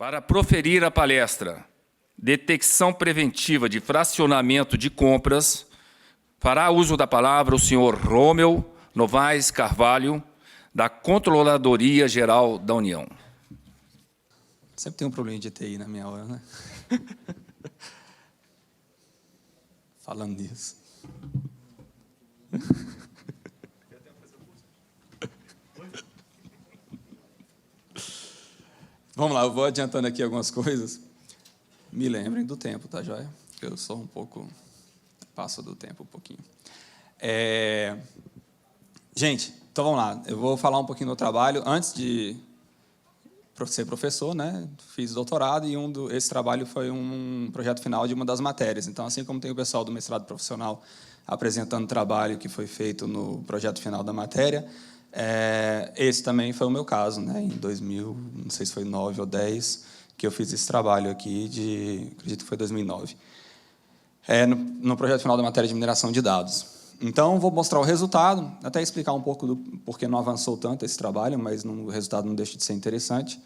Para proferir a palestra Detecção Preventiva de Fracionamento de Compras, fará uso da palavra o senhor Rômel Novaes Carvalho, da Controladoria Geral da União. Sempre tem um problema de TI na minha hora, né? Falando nisso. Vamos lá, eu vou adiantando aqui algumas coisas. Me lembrem do tempo, tá, joia? Eu sou um pouco... passo do tempo um pouquinho. Gente, então vamos lá. Eu vou falar um pouquinho do trabalho. Antes de ser professor, né, fiz doutorado e esse trabalho foi um projeto final de uma das matérias. Então, assim como tem o pessoal do mestrado profissional apresentando o trabalho que foi feito no projeto final da matéria, esse também foi o meu caso, né, em 2000, não sei se foi 9 ou 10, que eu fiz esse trabalho aqui, acredito que foi 2009, no projeto final da matéria de mineração de dados. Então, vou mostrar o resultado, até explicar um pouco do porquê não avançou tanto esse trabalho, mas o resultado não deixa de ser interessante.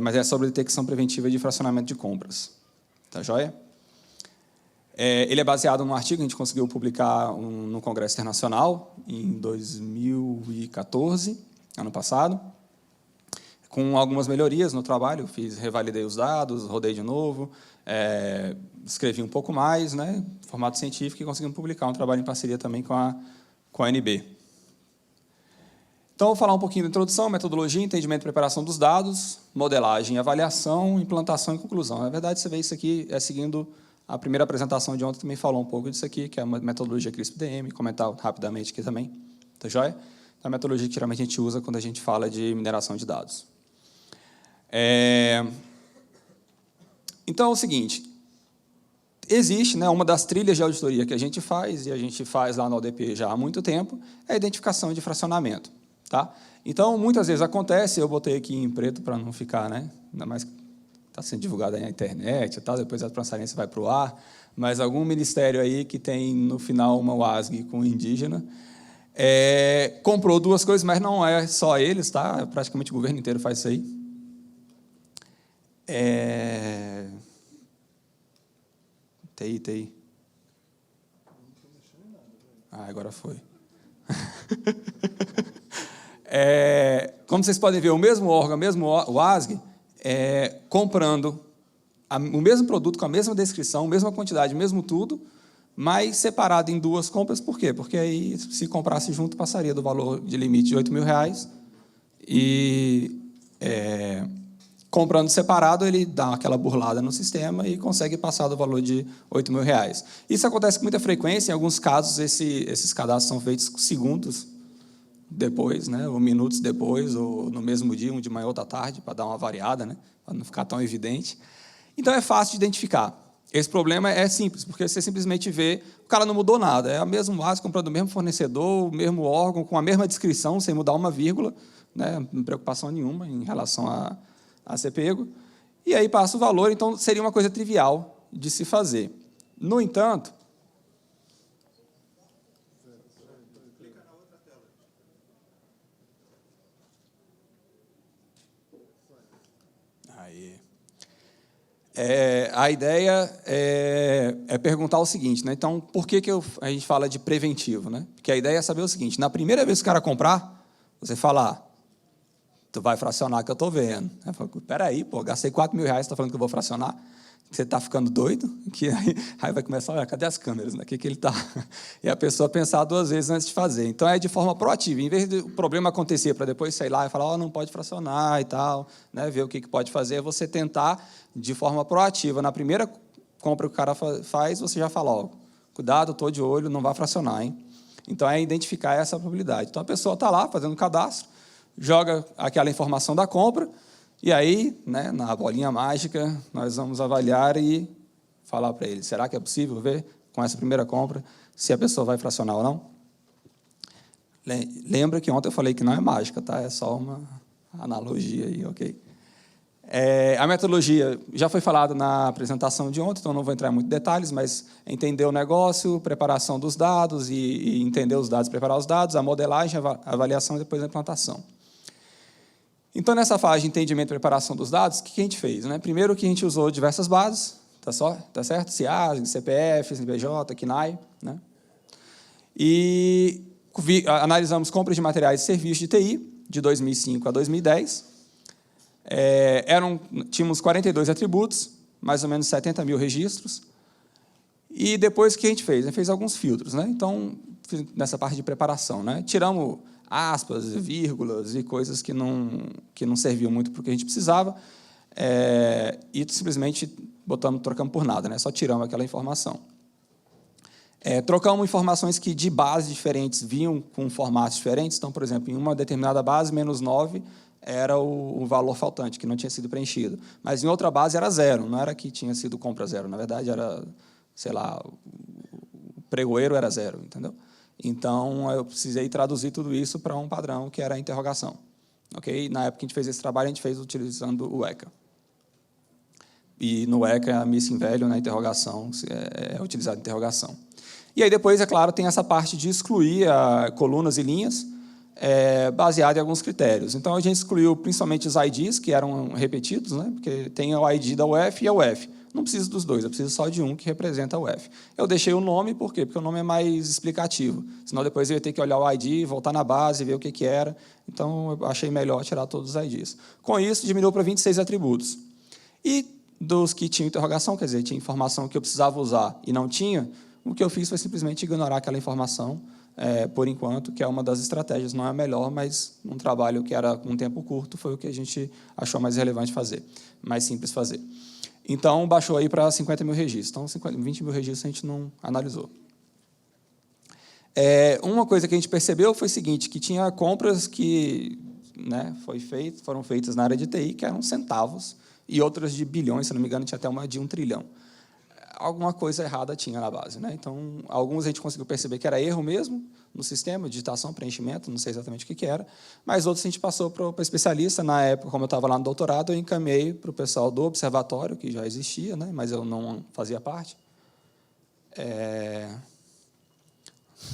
Mas é sobre detecção preventiva de fracionamento de compras. Tá joia? Ele é baseado num artigo que a gente conseguiu publicar no Congresso Internacional, em 2014, ano passado, com algumas melhorias no trabalho. Revalidei os dados, rodei de novo, escrevi um pouco mais, né, formato científico, e conseguimos publicar um trabalho em parceria também com a ANB. Então, vou falar um pouquinho da introdução, metodologia, entendimento e preparação dos dados, modelagem, avaliação, implantação e conclusão. Na verdade, você vê isso aqui seguindo a primeira apresentação de ontem, também falou um pouco disso aqui, que é a metodologia CRISP-DM, comentar rapidamente aqui também. Tá joia? É a metodologia que geralmente a gente usa quando a gente fala de mineração de dados. Então, é o seguinte, existe, né, uma das trilhas de auditoria que a gente faz, e a gente faz lá na ODP já há muito tempo, é a identificação de fracionamento. Tá? Então, muitas vezes acontece, eu botei aqui em preto para não ficar, né, ainda mais que está sendo divulgado aí na internet, e tal, depois a transparência vai para o ar, mas algum ministério aí que tem, no final, uma WASG com indígena, comprou duas coisas, mas não é só eles, tá? Praticamente o governo inteiro faz isso aí. TI. Agora foi. Como vocês podem ver, o mesmo órgão, o mesmo WASG, comprando o mesmo produto, com a mesma descrição, a mesma quantidade, o mesmo tudo, mas separado em duas compras. Por quê? Porque aí, se comprasse junto, passaria do valor de limite de R$8.000, e comprando separado, ele dá aquela burlada no sistema e consegue passar do valor de R$8.000. Isso acontece com muita frequência. Em alguns casos, esses cadastros são feitos segundos depois, né, ou minutos depois, ou no mesmo dia, um de manhã ou outra tarde, para dar uma variada, né, para não ficar tão evidente. Então, é fácil de identificar. Esse problema é simples, porque você simplesmente vê, o cara não mudou nada, é a mesma base, comprando o mesmo fornecedor, o mesmo órgão, com a mesma descrição, sem mudar uma vírgula, né, não preocupação nenhuma em relação a ser pego, e aí passa o valor. Então, seria uma coisa trivial de se fazer. No entanto, a ideia é perguntar o seguinte, né? Então, por que a gente fala de preventivo, né? Porque a ideia é saber o seguinte: na primeira vez que o cara comprar, você fala, tu vai fracionar, que eu estou vendo. Eu falo, peraí, pô, gastei R$4.000, está falando que eu vou fracionar? Você está ficando doido? Que aí vai começar a olhar, cadê as câmeras? Né? Que ele está? E a pessoa pensar duas vezes antes de fazer. Então, é de forma proativa. Em vez do problema acontecer para depois sair lá e falar, não pode fracionar e tal, né? Ver o que pode fazer, é você tentar de forma proativa. Na primeira compra que o cara faz, você já fala, cuidado, estou de olho, não vai fracionar, hein? Então, é identificar essa probabilidade. Então, a pessoa está lá fazendo o cadastro, joga aquela informação da compra, e aí, né, na bolinha mágica, nós vamos avaliar e falar para ele, será que é possível ver, com essa primeira compra, se a pessoa vai fracionar ou não? Lembra que ontem eu falei que não é mágica, tá? É só uma analogia aí, ok? A metodologia já foi falada na apresentação de ontem, então não vou entrar em muitos detalhes, mas entender o negócio, preparação dos dados, e entender os dados, preparar os dados, a modelagem, a avaliação e depois a implantação. Então, nessa fase de entendimento e preparação dos dados, o que a gente fez? Né? Primeiro que a gente usou diversas bases, tá certo? CIASG, CPF, CNPJ, KNAI, né? E analisamos compras de materiais e serviços de TI, de 2005 a 2010. Tínhamos 42 atributos, mais ou menos 70 mil registros. E depois o que a gente fez? A gente fez alguns filtros, né? Então, nessa parte de preparação, né? Tiramos aspas, vírgulas e coisas que não serviam muito para o que a gente precisava, e simplesmente trocamos por nada, né? Só tiramos aquela informação. Trocamos informações que de bases diferentes vinham com formatos diferentes. Então, por exemplo, em uma determinada base, -9 era o valor faltante, que não tinha sido preenchido. Mas em outra base era 0, não era que tinha sido compra 0. Na verdade, era, sei lá, o pregoeiro era 0, entendeu? Então, eu precisei traduzir tudo isso para um padrão, que era a interrogação. Okay? Na época que a gente fez esse trabalho, a gente fez utilizando o ECA. E no ECA, a missing value, na interrogação, é utilizado interrogação. E aí, depois, é claro, tem essa parte de excluir colunas e linhas, baseado em alguns critérios. Então, a gente excluiu principalmente os IDs, que eram repetidos, né? Porque tem o ID da UF e a UF. Não preciso dos dois, eu preciso só de um que representa a UF. Eu deixei o nome, por quê? Porque o nome é mais explicativo. Senão, depois eu ia ter que olhar o ID, voltar na base, ver o que era. Então, eu achei melhor tirar todos os IDs. Com isso, diminuiu para 26 atributos. E dos que tinham interrogação, quer dizer, tinha informação que eu precisava usar e não tinha, o que eu fiz foi simplesmente ignorar aquela informação, por enquanto, que é uma das estratégias, não é a melhor, mas um trabalho que era com um tempo curto foi o que a gente achou mais relevante fazer, mais simples fazer. Então, baixou aí para 50 mil registros. Então, 20 mil registros a gente não analisou. Uma coisa que a gente percebeu foi o seguinte, que tinha compras que, né, foram feitas na área de TI, que eram centavos, e outras de bilhões, se não me engano, tinha até uma de 1 trilhão. Alguma coisa errada tinha na base, né? Então, alguns a gente conseguiu perceber que era erro mesmo no sistema, digitação, preenchimento, não sei exatamente o que era, mas outros a gente passou para o especialista. Na época, como eu estava lá no doutorado, eu encaminhei para o pessoal do observatório, que já existia, né? Mas eu não fazia parte.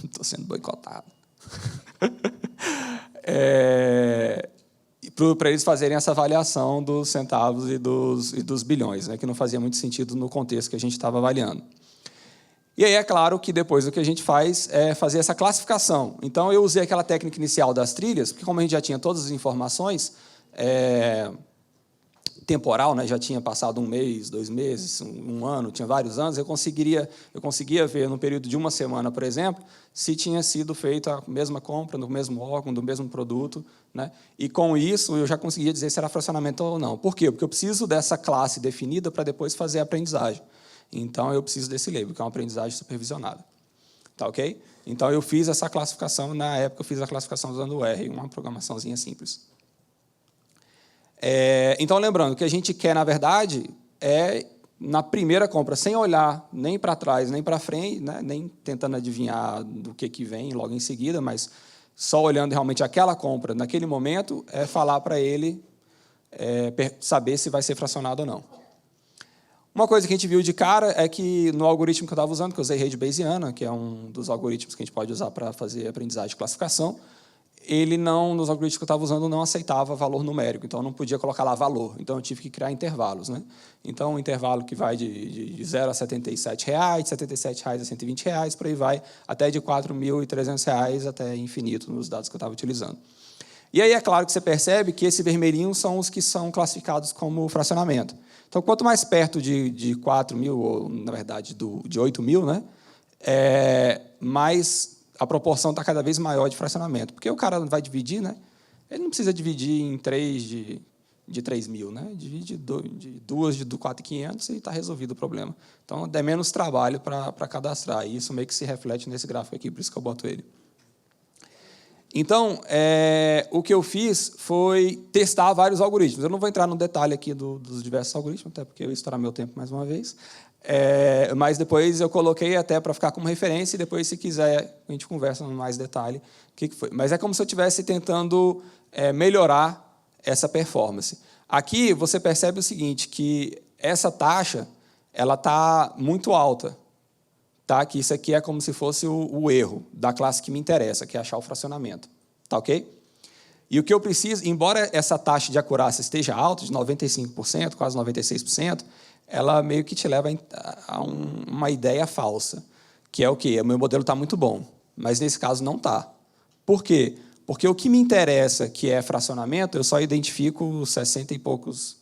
Estou sendo boicotado. Para eles fazerem essa avaliação dos centavos e dos bilhões, né, que não fazia muito sentido no contexto que a gente estava avaliando. E aí, é claro que depois o que a gente faz é fazer essa classificação. Então, eu usei aquela técnica inicial das trilhas, porque como a gente já tinha todas as informações, temporal, né, já tinha passado 1 mês, 2 meses, um ano, tinha vários anos, eu conseguia ver, no período de 1 semana, por exemplo, se tinha sido feita a mesma compra, no mesmo órgão, do mesmo produto, né? E, com isso, eu já conseguia dizer se era fracionamento ou não. Por quê? Porque eu preciso dessa classe definida para depois fazer a aprendizagem. Então, eu preciso desse label, que é uma aprendizagem supervisionada. Tá ok? Então, eu fiz essa classificação, na época, eu fiz a classificação usando o R, uma programaçãozinha simples. Então, lembrando, o que a gente quer, na verdade, na primeira compra, sem olhar nem para trás, nem para frente, né, nem tentando adivinhar do que vem logo em seguida, mas só olhando realmente aquela compra naquele momento, falar para ele saber se vai ser fracionado ou não. Uma coisa que a gente viu de cara é que no algoritmo que eu estava usando, que eu usei rede Bayesiana, que é um dos algoritmos que a gente pode usar para fazer aprendizagem de classificação, ele não, nos algoritmos que eu estava usando, não aceitava valor numérico, então eu não podia colocar lá valor, então eu tive que criar intervalos, né? Então, um intervalo que vai de 0 a R$ 77, de R$ 77 a R$ 120, por aí vai, até de R$ 4.300 até infinito, nos dados que eu estava utilizando. E aí, é claro que você percebe que esse vermelhinho são os que são classificados como fracionamento. Então, quanto mais perto de 4.000, ou, na verdade, de 8.000, né? Mais a proporção está cada vez maior de fracionamento. Porque o cara vai dividir, né? Ele não precisa dividir em 3 de 3.000, né? Divide de 2 de 4.500 e está resolvido o problema. Então, é menos trabalho para cadastrar. E isso meio que se reflete nesse gráfico aqui, por isso que eu boto ele. Então, o que eu fiz foi testar vários algoritmos. Eu não vou entrar no detalhe aqui dos diversos algoritmos, até porque eu ia estourar meu tempo mais uma vez. Mas depois eu coloquei até para ficar como referência, e depois, se quiser, a gente conversa em mais detalhe o que foi. Mas é como se eu estivesse tentando melhorar essa performance. Aqui você percebe o seguinte, que essa taxa está muito alta. Tá? Que isso aqui é como se fosse o erro da classe que me interessa, que é achar o fracionamento. Tá ok? E o que eu preciso, embora essa taxa de acurácia esteja alta, de 95%, quase 96%, ela meio que te leva a uma ideia falsa, que é o quê? O meu modelo está muito bom, mas nesse caso não está. Por quê? Porque o que me interessa, que é fracionamento, eu só identifico 60 e poucos,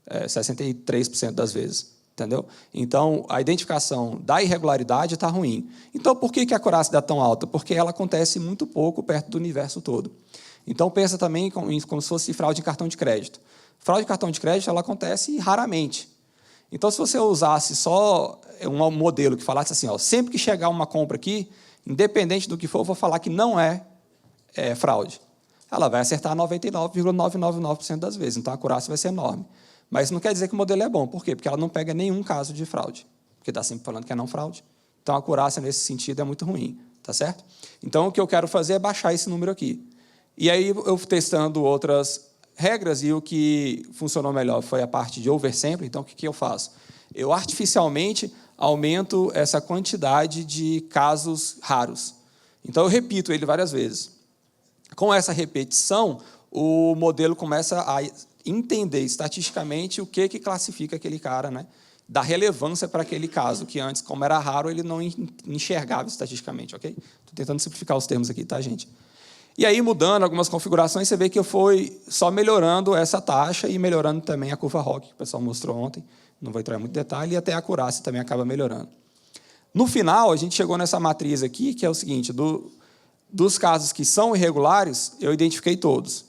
63% das vezes. Entendeu? Então, a identificação da irregularidade está ruim. Então, por que a acurácia está tão alta? Porque ela acontece muito pouco perto do universo todo. Então, pensa também como se fosse fraude em cartão de crédito. Fraude em cartão de crédito ela acontece raramente. Então, se você usasse só um modelo que falasse assim, ó, sempre que chegar uma compra aqui, independente do que for, eu vou falar que não é fraude. Ela vai acertar 99,999% das vezes. Então, a acurácia vai ser enorme. Mas não quer dizer que o modelo é bom. Por quê? Porque ela não pega nenhum caso de fraude. Porque está sempre falando que é não fraude. Então, a acurácia, nesse sentido, é muito ruim. Tá certo? Então, o que eu quero fazer é baixar esse número aqui. E aí, eu testando outras regras, e o que funcionou melhor foi a parte de oversample. Então, o que eu faço? Eu, artificialmente, aumento essa quantidade de casos raros. Então, eu repito ele várias vezes. Com essa repetição, o modelo começa a entender estatisticamente o que classifica aquele cara, né? Dá relevância para aquele caso, que antes, como era raro, ele não enxergava estatisticamente, ok? Estou tentando simplificar os termos aqui, tá, gente? E aí, mudando algumas configurações, você vê que eu fui só melhorando essa taxa e melhorando também a curva ROC, que o pessoal mostrou ontem, não vou entrar em muito detalhe, e até a acurácia também acaba melhorando. No final, a gente chegou nessa matriz aqui, que é o seguinte, dos casos que são irregulares, eu identifiquei todos,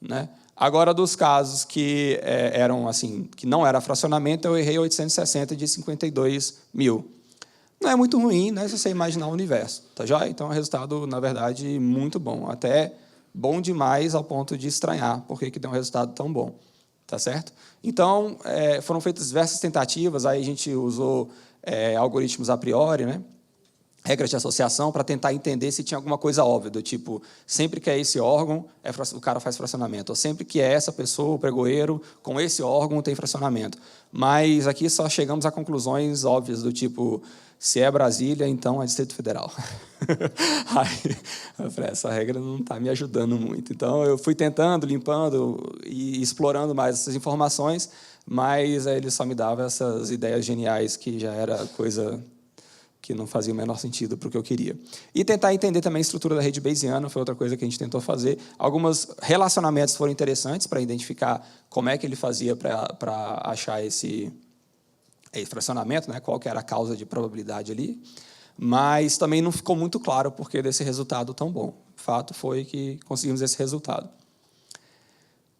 né? Agora, dos casos que eram assim, que não era fracionamento, eu errei 860 de 52 mil. Não é muito ruim, né, se você imaginar o universo, tá joia? Então, é um resultado, na verdade, muito bom. Até bom demais ao ponto de estranhar por que deu um resultado tão bom, tá certo? Então, foram feitas diversas tentativas, aí a gente usou algoritmos a priori, né? Regras de associação para tentar entender se tinha alguma coisa óbvia, do tipo, sempre que é esse órgão, o cara faz fracionamento, ou sempre que é essa pessoa, o pregoeiro, com esse órgão tem fracionamento. Mas aqui só chegamos a conclusões óbvias, do tipo, se é Brasília, então é Distrito Federal. Aí, eu falei, essa regra não está me ajudando muito. Então, eu fui tentando, limpando e explorando mais essas informações, mas ele só me dava essas ideias geniais que já era coisa que não fazia o menor sentido para o que eu queria. E tentar entender também a estrutura da rede bayesiana, foi outra coisa que a gente tentou fazer. Alguns relacionamentos foram interessantes para identificar como é que ele fazia para achar esse fracionamento, né? Qual que era a causa de probabilidade ali, mas também não ficou muito claro o porquê desse resultado tão bom. O fato foi que conseguimos esse resultado.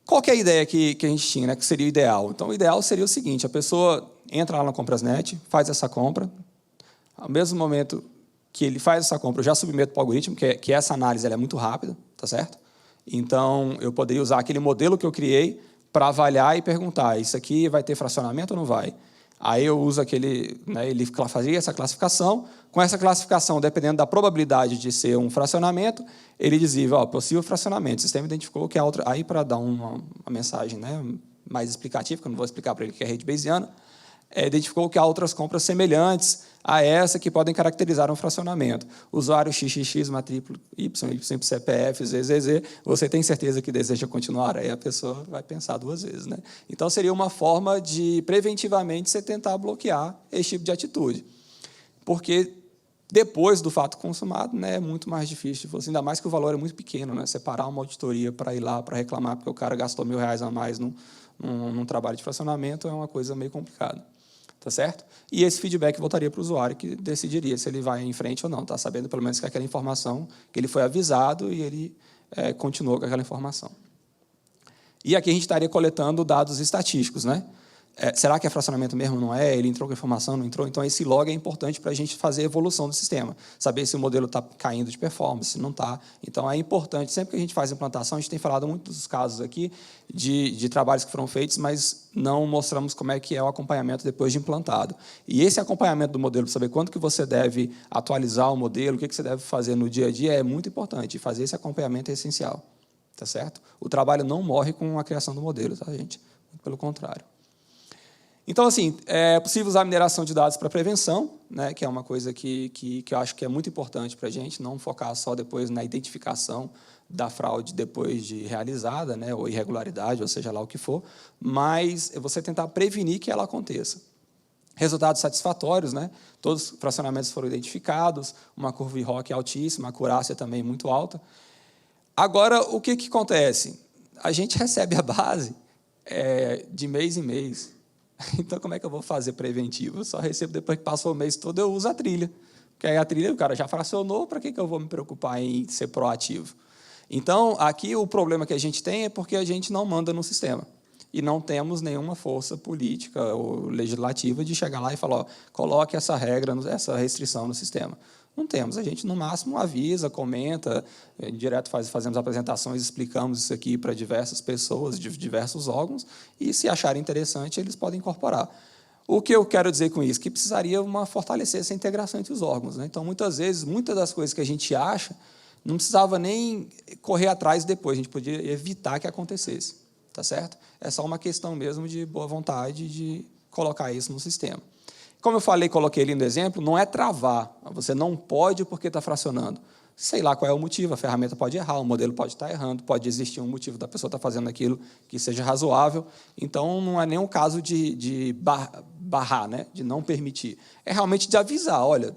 Qual que é a ideia que a gente tinha, né? Que seria o ideal? Então, o ideal seria o seguinte, a pessoa entra lá na Comprasnet, faz essa compra, ao mesmo momento que ele faz essa compra, eu já submeto para o algoritmo, que essa análise ela é muito rápida, tá certo? Então, eu poderia usar aquele modelo que eu criei para avaliar e perguntar, isso aqui vai ter fracionamento ou não vai? Aí eu uso aquele, né, ele fazia essa classificação, com essa classificação, dependendo da probabilidade de ser um fracionamento, ele dizia, ó, possível fracionamento, o sistema identificou que a outra, aí para dar uma mensagem, né, mais explicativa, que eu não vou explicar para ele que é rede bayesiana, identificou que há outras compras semelhantes a essa que podem caracterizar um fracionamento. Usuário XXX, matrícula Y, CPF, ZZZ, você tem certeza que deseja continuar? Aí a pessoa vai pensar duas vezes, né? Então, seria uma forma de, preventivamente, você tentar bloquear esse tipo de atitude. Porque, depois do fato consumado, né, é muito mais difícil, ainda mais que o valor é muito pequeno, né? Separar uma auditoria para ir lá, para reclamar, porque o cara gastou R$1.000 a mais num trabalho de fracionamento, é uma coisa meio complicada. Tá certo? E esse feedback voltaria para o usuário, que decidiria se ele vai em frente ou não, tá sabendo pelo menos que aquela informação, que ele foi avisado e ele continuou com aquela informação. E aqui a gente estaria coletando dados estatísticos, né? Será que é fracionamento mesmo? Não é? Ele entrou com informação, não entrou? Então, esse log é importante para a gente fazer a evolução do sistema, saber se o modelo está caindo de performance, se não está. Então, é importante, sempre que a gente faz implantação, a gente tem falado muito dos casos aqui de trabalhos que foram feitos, mas não mostramos como é que é o acompanhamento depois de implantado. E esse acompanhamento do modelo, para saber quanto que você deve atualizar o modelo, o que você deve fazer no dia a dia, é muito importante. E fazer esse acompanhamento é essencial. Tá certo? O trabalho não morre com a criação do modelo, tá, gente? Muito pelo contrário. Então, assim, é possível usar a mineração de dados para prevenção, né, que é uma coisa que eu acho que é muito importante para a gente, não focar só depois na identificação da fraude depois de realizada, né, ou irregularidade, ou seja lá o que for, mas você tentar prevenir que ela aconteça. Resultados satisfatórios, né? Todos os fracionamentos foram identificados, uma curva ROC altíssima, a acurácia também muito alta. Agora, o que acontece? A gente recebe a base de mês em mês. Então, como é que eu vou fazer preventivo? Eu só recebo depois que passou o mês todo, eu uso a trilha. Porque aí a trilha, o cara já fracionou, para que eu vou me preocupar em ser proativo? Então, aqui o problema que a gente tem é porque a gente não manda no sistema. E não temos nenhuma força política ou legislativa de chegar lá e falar, ó, coloque essa regra, essa restrição no sistema. Não temos. A gente, no máximo, avisa, comenta, direto fazemos apresentações, explicamos isso aqui para diversas pessoas, de diversos órgãos, e, se acharem interessante, eles podem incorporar. O que eu quero dizer com isso? Que precisaria fortalecer essa integração entre os órgãos, né? Então, muitas vezes, muitas das coisas que a gente acha, não precisava nem correr atrás depois, a gente podia evitar que acontecesse. Tá certo? É só uma questão mesmo de boa vontade de colocar isso no sistema. Como eu falei, coloquei ali no exemplo, não é travar. Você não pode porque está fracionando. Sei lá qual é o motivo, a ferramenta pode errar, o modelo pode estar errando, pode existir um motivo da pessoa estar fazendo aquilo que seja razoável. Então, não é nem um caso de barrar, né? De não permitir. É realmente de avisar, olha,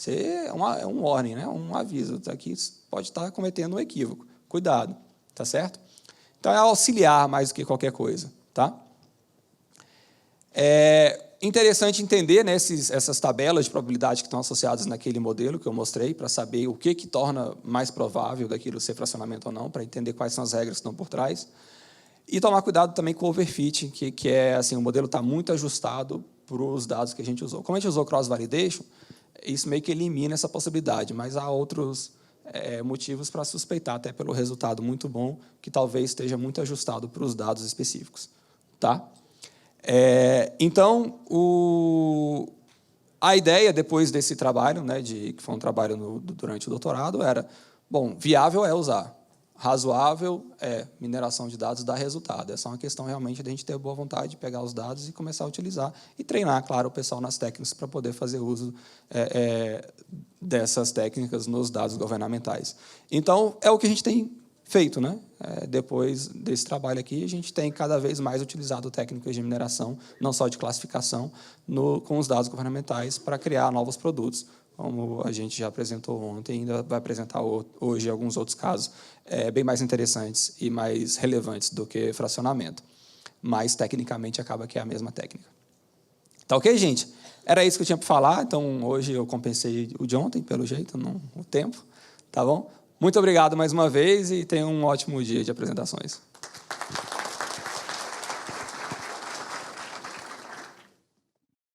é um warning, né? Um aviso. Aqui pode estar cometendo um equívoco. Cuidado, tá certo? Então, é auxiliar mais do que qualquer coisa. Tá? É interessante entender, né, essas tabelas de probabilidade que estão associadas naquele modelo que eu mostrei, para saber o que torna mais provável daquilo ser fracionamento ou não, para entender quais são as regras que estão por trás. E tomar cuidado também com o overfitting, que é assim, o modelo está muito ajustado para os dados que a gente usou. Como a gente usou cross-validation, isso meio que elimina essa possibilidade, mas há outros motivos para suspeitar, até pelo resultado muito bom, que talvez esteja muito ajustado para os dados específicos. Tá? Então, a ideia, depois desse trabalho, né, que foi um trabalho durante o doutorado, era, bom, viável é usar, razoável é mineração de dados dá resultado. É só uma questão realmente de a gente ter boa vontade de pegar os dados e começar a utilizar e treinar, claro, o pessoal nas técnicas para poder fazer uso dessas técnicas nos dados governamentais. Então, é o que a gente tem feito, né? Depois desse trabalho aqui, a gente tem cada vez mais utilizado técnicas de mineração, não só de classificação, com os dados governamentais para criar novos produtos, como a gente já apresentou ontem e ainda vai apresentar hoje alguns outros casos bem mais interessantes e mais relevantes do que fracionamento. Mas, tecnicamente, acaba que é a mesma técnica. Tá ok, gente? Era isso que eu tinha para falar, então hoje eu compensei o de ontem, pelo jeito, o tempo. Tá bom? Muito obrigado mais uma vez e tenham um ótimo dia de apresentações.